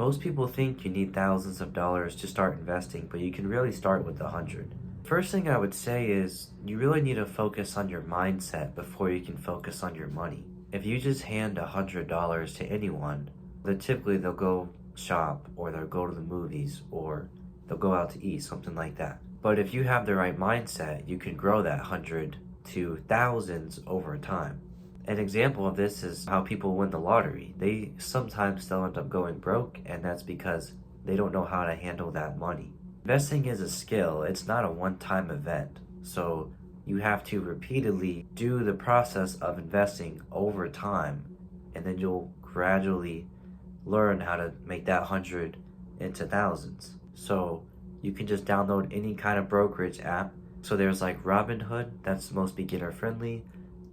Most people think you need thousands of dollars to start investing, but you can really start with 100. First thing I would say is you really need to focus on your mindset before you can focus on your money. If you just hand $100 to anyone, then typically they'll go shop or they'll go to the movies or they'll go out to eat, something like that. But if you have the right mindset, you can grow that 100 to thousands over time. An example of this is how people win the lottery. They sometimes still end up going broke, and that's because they don't know how to handle that money. Investing is a skill, it's not a one-time event. So you have to repeatedly do the process of investing over time, and then you'll gradually learn how to make that 100 into thousands. So you can just download any kind of brokerage app. So there's like Robinhood, that's the most beginner friendly.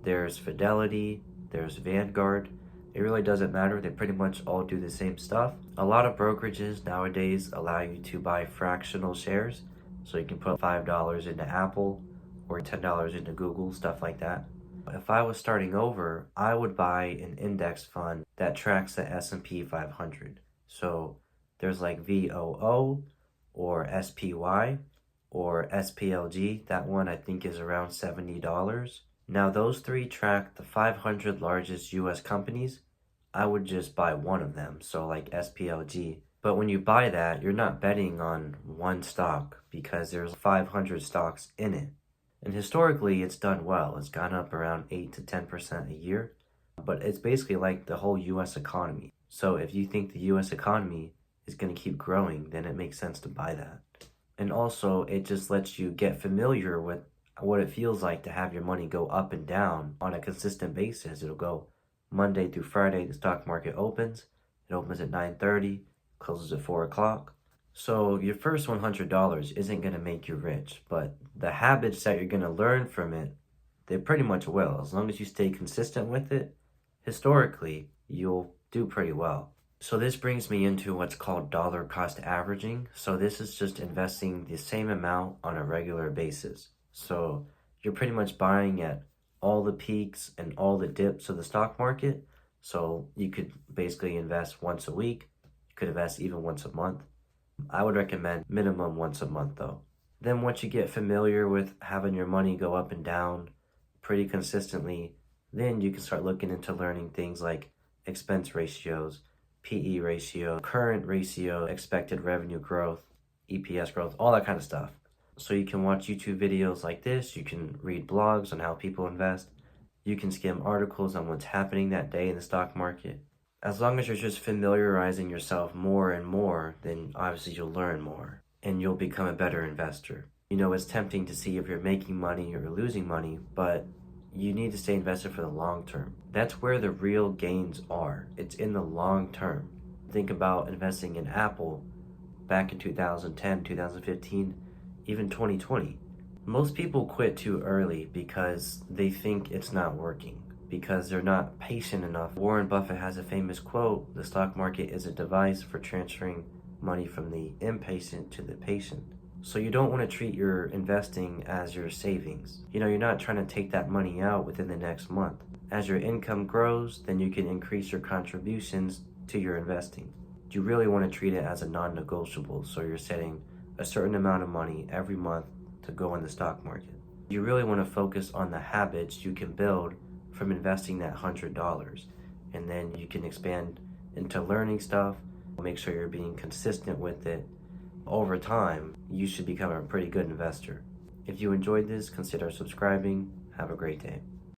There's Fidelity, there's Vanguard. It really doesn't matter, they pretty much all do the same stuff. A lot of brokerages nowadays allow you to buy fractional shares. So you can put $5 into Apple or $10 into Google, stuff like that. If I was starting over, I would buy an index fund that tracks the S&P 500. So there's like VOO or SPY or SPLG. That one I think is around $70. Now those three track the 500 largest US companies. I would just buy one of them, so like SPLG. But when you buy that, you're not betting on one stock because there's 500 stocks in it. And historically, it's done well. It's gone up around 8 to 10% a year. But it's basically like the whole US economy. So if you think the US economy is going to keep growing, then it makes sense to buy that. And also, it just lets you get familiar with what it feels like to have your money go up and down on a consistent basis. It'll go Monday through Friday, the stock market opens. It opens at 9:30, closes at 4 o'clock. So your first $100 isn't going to make you rich, but the habits that you're going to learn from it, they pretty much will. As long as you stay consistent with it, historically, you'll do pretty well. So this brings me into what's called dollar cost averaging. So this is just investing the same amount on a regular basis. So you're pretty much buying at all the peaks and all the dips of the stock market. So you could basically invest once a week. You could invest even once a month. I would recommend minimum once a month though. Then once you get familiar with having your money go up and down pretty consistently, then you can start looking into learning things like expense ratios, PE ratio, current ratio, expected revenue growth, EPS growth, all that kind of stuff. So you can watch YouTube videos like this, you can read blogs on how people invest, you can skim articles on what's happening that day in the stock market. As long as you're just familiarizing yourself more and more, then obviously you'll learn more and you'll become a better investor. You know, it's tempting to see if you're making money or losing money, but you need to stay invested for the long term. That's where the real gains are. It's in the long term. Think about investing in Apple back in 2010, 2015, even 2020. Most people quit too early because they think it's not working, because they're not patient enough. Warren Buffett has a famous quote, "The stock market is a device for transferring money from the impatient to the patient." So you don't want to treat your investing as your savings. You know, you're not trying to take that money out within the next month. As your income grows, then you can increase your contributions to your investing. You really want to treat it as a non-negotiable, so you're setting a certain amount of money every month to go in the stock market. You really want to focus on the habits you can build from investing that $100, and then you can expand into learning stuff. Make sure you're being consistent with it. Over time, you should become a pretty good investor. If you enjoyed this, consider subscribing. Have a great day.